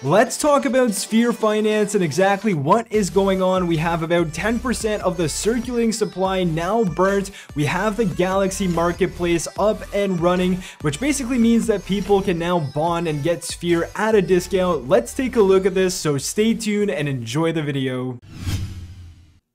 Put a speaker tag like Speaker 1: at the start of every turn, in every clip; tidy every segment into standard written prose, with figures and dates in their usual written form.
Speaker 1: Let's talk about Sphere Finance and exactly what is going on. We have about 10% of the circulating supply now burnt. We have the Galaxy Marketplace up and running, which basically means that people can now bond and get Sphere at a discount. Let's take a look at this, so stay tuned and enjoy the video.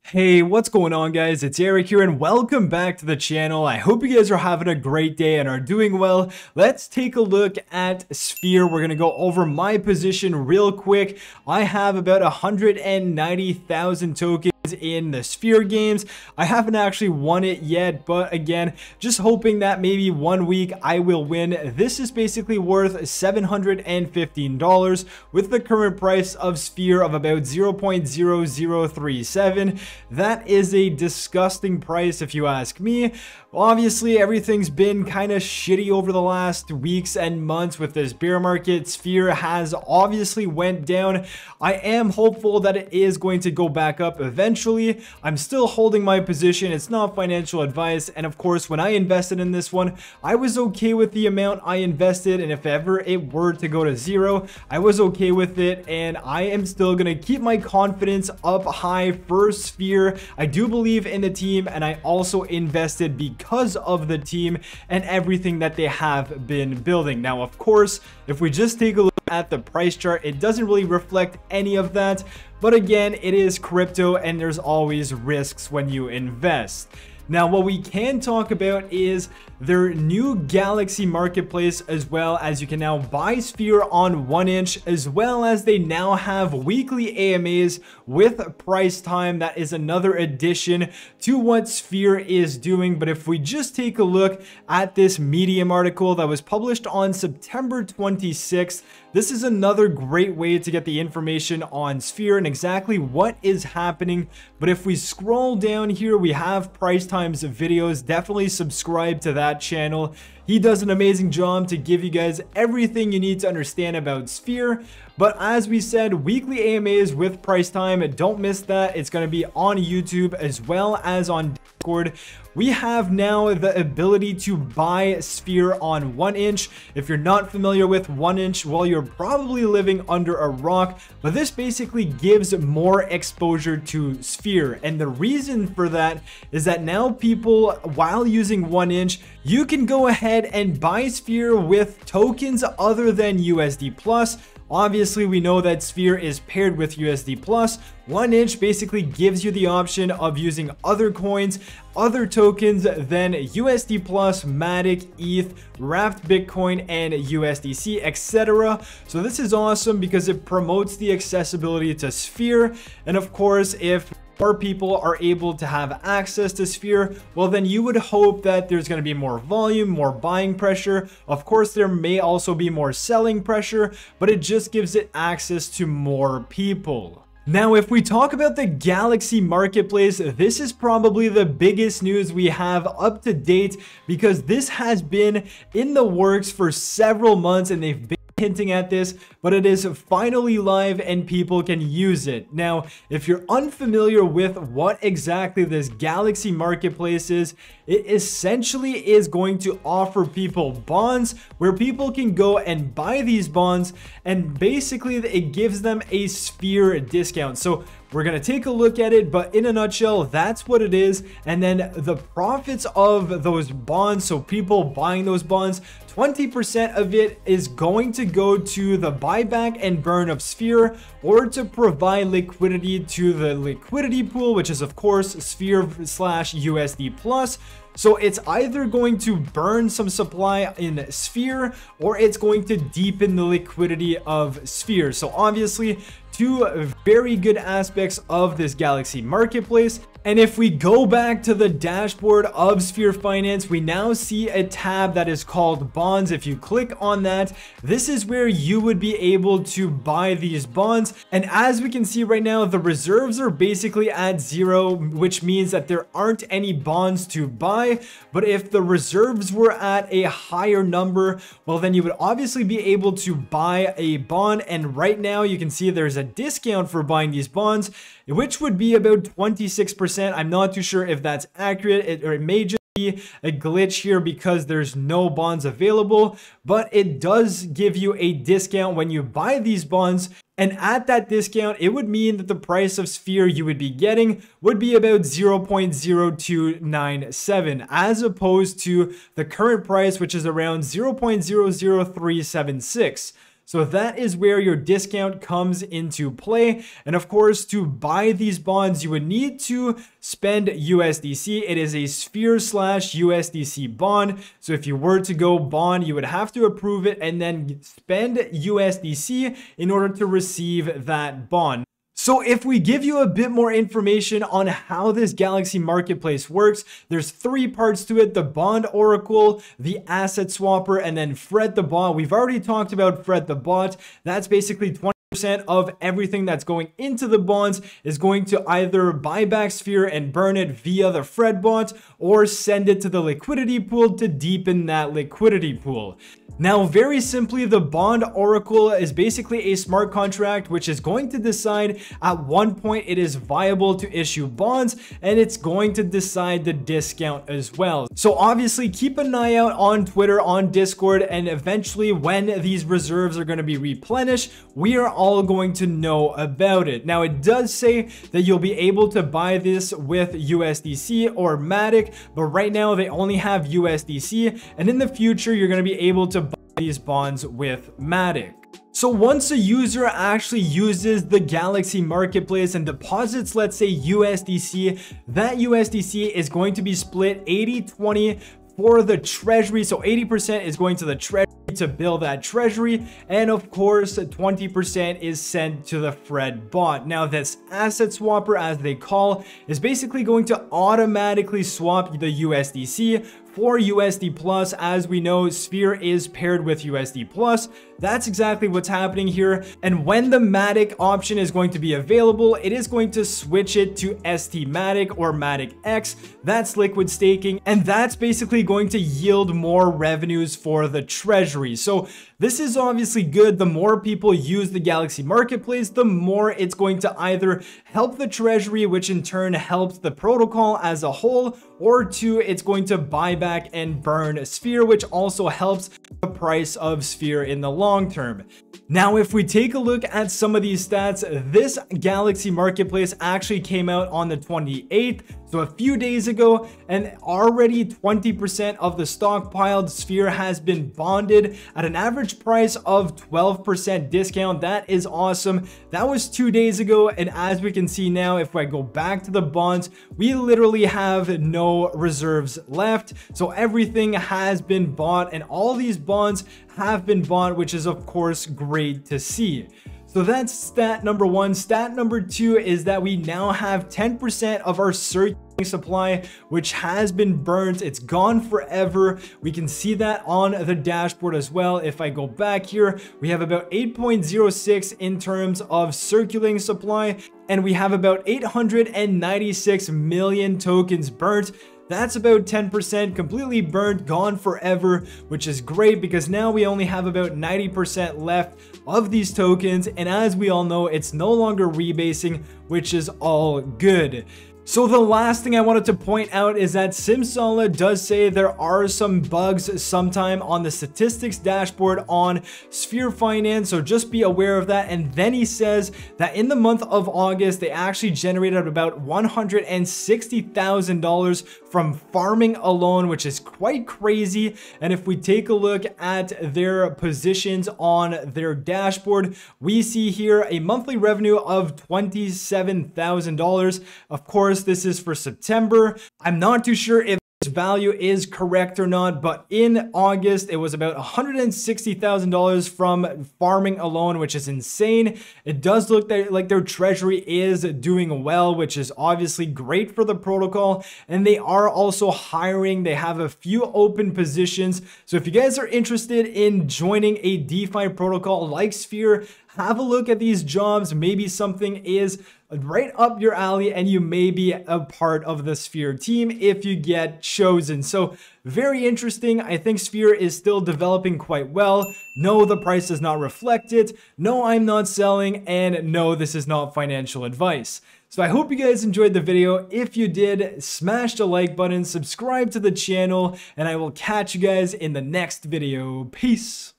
Speaker 1: Hey, what's going on, guys? It's Eric here and welcome back to the channel. I hope you guys are having a great day and are doing well. Let's take a look at Sphere. We're going to go over my position real quick. I have about 190,000 tokens in the Sphere games. I haven't actually won it yet, but again, just hoping that maybe one week I will win. This is basically worth $715 with the current price of Sphere of about 0.0037. That is a disgusting price if you ask me. Obviously, everything's been kind of shitty over the last weeks and months with this bear market. Sphere has obviously went down. I am hopeful that it is going to go back up eventually. I'm still holding my position. It's not financial advice. And of course, when I invested in this one, I was okay with the amount I invested. And if ever it were to go to zero, I was okay with it. And I am still going to keep my confidence up high for Sphere. I do believe in the team, and I also invested because of the team and everything that they have been building. Now, of course, if we just take a look at the price chart, it doesn't really reflect any of that. But again, it is crypto and there's always risks when you invest. Now, what we can talk about is their new Galaxy Marketplace, as well as you can now buy Sphere on 1inch, as well as they now have weekly AMAs with price time. That is another addition to what Sphere is doing. But if we just take a look at this Medium article that was published on September 26th, this is another great way to get the information on Sphere and exactly what is happening. But if we scroll down here, we have price times of videos. Definitely subscribe to that channel. He does an amazing job to give you guys everything you need to understand about Sphere. But as we said, weekly AMAs with price time, don't miss that. It's going to be on YouTube as well as on Discord. We have now the ability to buy Sphere on 1inch. If you're not familiar with 1inch, well, you're probably living under a rock, but this basically gives more exposure to Sphere. And the reason for that is that now people, while using 1inch, you can go ahead and buy Sphere with tokens other than USD Plus. Obviously, we know that Sphere is paired with USD Plus. 1inch basically gives you the option of using other coins, other tokens than USD Plus, Matic, ETH, Wrapped Bitcoin, and USDC, etc. So this is awesome because it promotes the accessibility to Sphere. And of course, if more people are able to have access to Sphere, well, then you would hope that there's going to be more volume, more buying pressure. Of course, there may also be more selling pressure, but it just gives it access to more people. Now, if we talk about the Galaxy Marketplace, this is probably the biggest news we have up to date because this has been in the works for several months and they've been hinting at this, but it is finally live and people can use it. Now, if you're unfamiliar with what exactly this Galaxy Marketplace is, it essentially is going to offer people bonds where people can go and buy these bonds, and basically it gives them a Sphere discount. So we're going to take a look at it, but in a nutshell, that's what it is. And then the profits of those bonds, so people buying those bonds, 20% of it is going to go to the buyback and burn of Sphere, or to provide liquidity to the liquidity pool, which is of course Sphere / USD Plus. So it's either going to burn some supply in Sphere or it's going to deepen the liquidity of Sphere. So obviously, two very good aspects of this Galaxy Marketplace. And if we go back to the dashboard of Sphere Finance, we now see a tab that is called bonds. If you click on that, this is where you would be able to buy these bonds. And as we can see right now, the reserves are basically at zero, which means that there aren't any bonds to buy. But if the reserves were at a higher number, well, then you would obviously be able to buy a bond. And right now you can see there's a discount for buying these bonds, which would be about 26%. I'm not too sure if that's accurate, or it may just a glitch here because there's no bonds available, but it does give you a discount when you buy these bonds. And at that discount, it would mean that the price of Sphere you would be getting would be about 0.0297 as opposed to the current price, which is around 0.00376. So that is where your discount comes into play. And of course, to buy these bonds, you would need to spend USDC. It is a Sphere/USDC bond. So if you were to go bond, you would have to approve it and then spend USDC in order to receive that bond. So if we give you a bit more information on how this Galaxy Marketplace works, there's 3 parts to it: the Bond Oracle, the Asset Swapper, and then Fred the Bot. We've already talked about Fred the Bot. That's basically 20% of everything that's going into the bonds is going to either buy back Sphere and burn it via the Fred bot or send it to the liquidity pool to deepen that liquidity pool. Now, very simply, the Bond Oracle is basically a smart contract which is going to decide at one point it is viable to issue bonds, and it's going to decide the discount as well. So obviously keep an eye out on Twitter, on Discord, and eventually when these reserves are going to be replenished, we are all going to know about it. Now, it does say that you'll be able to buy this with USDC or Matic, but right now they only have USDC, and in the future you're going to be able to buy these bonds with Matic. So once a user actually uses the Galaxy Marketplace and deposits, let's say USDC, that USDC is going to be split 80-20 for the treasury. So 80% is going to the treasury to build that treasury, and of course 20% is sent to the Fred bot. Now, this asset swapper, as they call, is basically going to automatically swap the USDC for USD Plus. As we know, Sphere is paired with USD Plus. That's exactly what's happening here. And when the Matic option is going to be available, it is going to switch it to ST Matic or Matic X. That's liquid staking, and that's basically going to yield more revenues for the treasury. So this is obviously good. The more people use the Galaxy Marketplace, the more it's going to either help the treasury, which in turn helps the protocol as a whole, or 2, it's going to buy back and burn Sphere, which also helps the price of Sphere in the long term. Now, if we take a look at some of these stats, this Galaxy Marketplace actually came out on the 28th, so a few days ago, and already 20% of the stockpiled Sphere has been bonded at an average price of 12% discount. That is awesome. That was 2 days ago, and as we can see now, if I go back to the bonds, we literally have no reserves left. So everything has been bought, and all these bonds have been bought, which is of course great to see. So that's stat number 1. Stat number 2 is that we now have 10% of our circulating supply, which has been burnt. It's gone forever. We can see that on the dashboard as well. If I go back here, we have about 8.06 in terms of circulating supply, and we have about 896 million tokens burnt. That's about 10% completely burnt, gone forever, which is great because now we only have about 90% left of these tokens. And as we all know, it's no longer rebasing, which is all good. So the last thing I wanted to point out is that Simsala does say there are some bugs sometime on the statistics dashboard on Sphere Finance, so just be aware of that. And then he says that in the month of August, they actually generated about $160,000 from farming alone, which is quite crazy. And if we take a look at their positions on their dashboard, we see here a monthly revenue of $27,000. Of course, this is for September. I'm not too sure if this value is correct or not, but in August, it was about $160,000 from farming alone, which is insane. It does look like their treasury is doing well, which is obviously great for the protocol. And they are also hiring. They have a few open positions. So if you guys are interested in joining a DeFi protocol like Sphere, have a look at these jobs. Maybe something is right up your alley and you may be a part of the Sphere team if you get chosen. So very interesting. I think Sphere is still developing quite well. No, the price does not reflect it. No, I'm not selling. And no, this is not financial advice. So I hope you guys enjoyed the video. If you did, smash the like button, subscribe to the channel, and I will catch you guys in the next video. Peace.